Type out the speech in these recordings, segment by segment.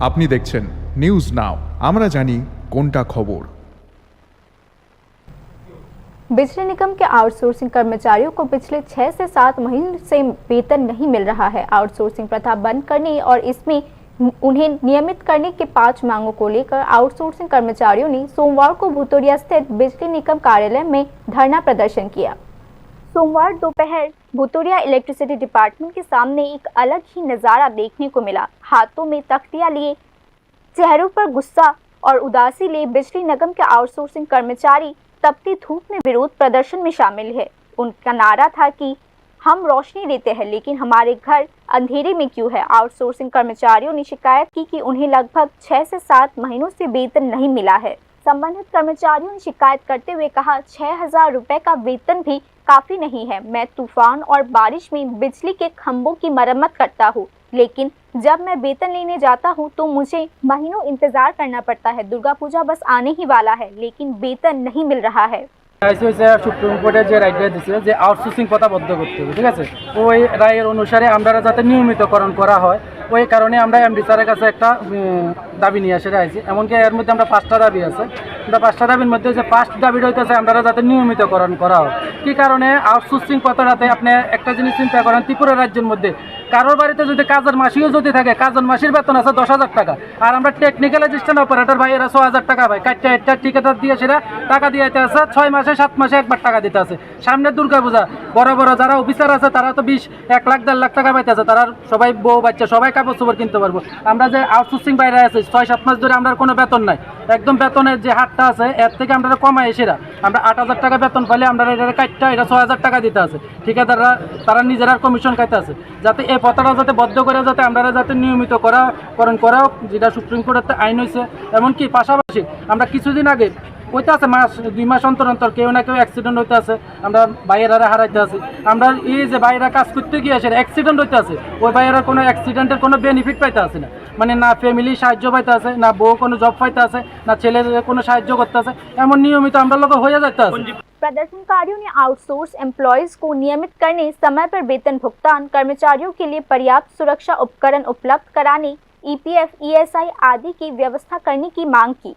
আপনি দেখছেন news now, আমরা জানি কোনটা খবর। बिजली निगम के आउटसोर्सिंग कर्मचारियों को पिछले 6 से 7 महीने से वेतन नहीं मिल रहा है। आउटसोर्सिंग प्रथा बंद करने और इसमें उन्हें नियमित करने के 5 मांगों को लेकर आउटसोर्सिंग कर्मचारियों ने सोमवार को भूतोरिया स्थित बिजली निगम कार्यालय में धरना प्रदर्शन किया। सोमवार दोपहर भूतोरिया इलेक्ट्रिसिटी डिपार्टमेंट के सामने एक अलग ही नजारा देखने को मिला। हाथों में तख्तियां लिए, चेहरों पर गुस्सा और उदासी लिए बिजली निगम के आउटसोर्सिंग कर्मचारी तपती धूप में विरोध प्रदर्शन में शामिल है। उनका नारा था कि हम रोशनी देते हैं लेकिन हमारे घर अंधेरे में क्यों है। आउटसोर्सिंग कर्मचारियों ने शिकायत की कि उन्हें लगभग 6 से 7 महीनों से वेतन नहीं मिला है। संबंधित कर्मचारियों ने शिकायत करते हुए कहा, 6,000 रुपए का वेतन भी काफी नहीं है। मैं तूफान और बारिश में बिजली के खंभों की मरम्मत करता हूँ, लेकिन जब मैं वेतन लेने जाता हूं तो मुझे महीनों इंतजार करना पड़ता है। दुर्गा पूजा बस आने ही वाला है लेकिन वेतन नहीं मिल रहा है। সুপ্রিম কোর্টে যে রায়টা দিচ্ছে যে আউটসোর্সিং কথা বন্ধ করতে হবে, ঠিক আছে, ওই রায়ের অনুসারে আমরা যাতে নিয়মিতকরণ করা হয় ওই কারণে আমরা এমডি স্যারের কাছে একটা দাবি নিয়ে এসে আইছি। এমনকি এর মধ্যে আমরা 5টা দাবি আছে। আমরা 5টা দাবির মধ্যে যে ফার্স্ট দাবিটা হইতেছে আমরা যাতে নিয়মিতকরণ করা হয়। কী কারণে আউটসোর্সিং কথাটাতে আপনি একটা জিনিস চিন্তা করেন, ত্রিপুরা রাজ্যের মধ্যে কারোর বাড়িতে যদি কাজের মাসিও যদি থাকে, কাজের মাসির বেতন আছে 10,000 টাকা, আর আমরা টেকনিক্যাল অ্যাসিস্ট্যান্ট অপারেটর ভাইয়েরা 6,000 টাকা পাই। কাটটা একটা ঠিকাদার দিয়ে সেটা টাকা দিয়ে আছে 6 মাসে 7 মাসে একবার টাকা দিতে আছে। সামনে দুর্গা পূজা, বড় বড় যারা অফিসার আছে তারা তো 20, 1 লাখ 1.5 লাখ টাকা পাইতেছে। তারা সবাই বউ বাচ্চা সবাই কাপড় চোপড় কিনতে পারবো। আমরা যে আউটসোর্সিং বাইরে আছে 6-7 মাস ধরে আমরা কোনো বেতন নাই, একদম বেতনের যে হারটা আছে এর থেকে আমরা কমাই এসেরা আমরা 8,000 টাকা বেতন পাইলে আমরা এটা কাটটা এটা 6,000 টাকা দিতে আছে। ঠিকাদাররা তারা নিজেরা কমিশন খাইতে আছে। যাতে এই পথটা যাতে বদ্ধ করে যাতে আমরা যাতে নিয়মিতকরণ করা, যেটা সুপ্রিম কোর্টের আইন হয়েছে। এমনকি পাশাপাশি আমরা কিছুদিন আগে হইতে আছে 2 মাস অন্তর অন্তর কেউ না কেউ অ্যাক্সিডেন্ট হইতে আছে, আমরা বাইরেরা হারাইতে আছি। আমরা এই যে বাইরে কাজ করতে গিয়ে আসে অ্যাক্সিডেন্ট হইতে আছে, ওই বাইরের কোনো অ্যাক্সিডেন্টের কোনো বেনিফিট পাইতে আছে না। মানে না ফ্যামিলি সাহায্য পাইতে আছে, না বউ কোনো জব পাইতে আছে, না ছেলের কোনো সাহায্য করতে আছে। এমন নিয়মিত আমরা লোক হয়ে যাইতে আছে। प्रदर्शनकारियों ने आउटसोर्स एम्प्लॉयज को नियमित करने, समय पर वेतन भुगतान, कर्मचारियों के लिए पर्याप्त सुरक्षा उपकरण उपलब्ध कराने, ईपीएफ, ईएसआई आदि की व्यवस्था करने की मांग की।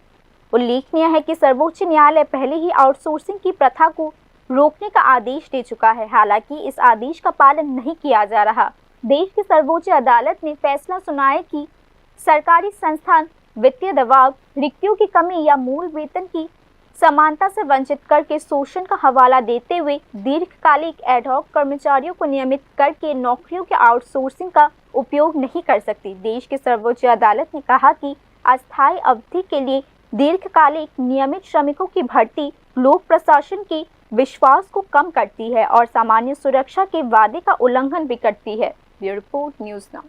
उल्लेखनीय है कि सर्वोच्च न्यायालय पहले ही आउटसोर्सिंग की प्रथा को रोकने का आदेश दे चुका है। हालांकि इस आदेश का पालन नहीं किया जा रहा। देश की सर्वोच्च अदालत ने फैसला सुनाया कि सरकारी संस्थान वित्तीय दबाव, रिक्तियों की कमी या मूल वेतन की समानता से वंचित करके शोषण का हवाला देते हुए दीर्घकालिक एडहॉक कर्मचारियों को नियमित करके नौकरियों के आउटसोर्सिंग का उपयोग नहीं कर सकती। देश की सर्वोच्च अदालत ने कहा कि अस्थायी अवधि के लिए दीर्घकालिक नियमित श्रमिकों की भर्ती लोक प्रशासन के विश्वास को कम करती है और सामान्य सुरक्षा के वादे का उल्लंघन भी करती है। Bureau report, news now.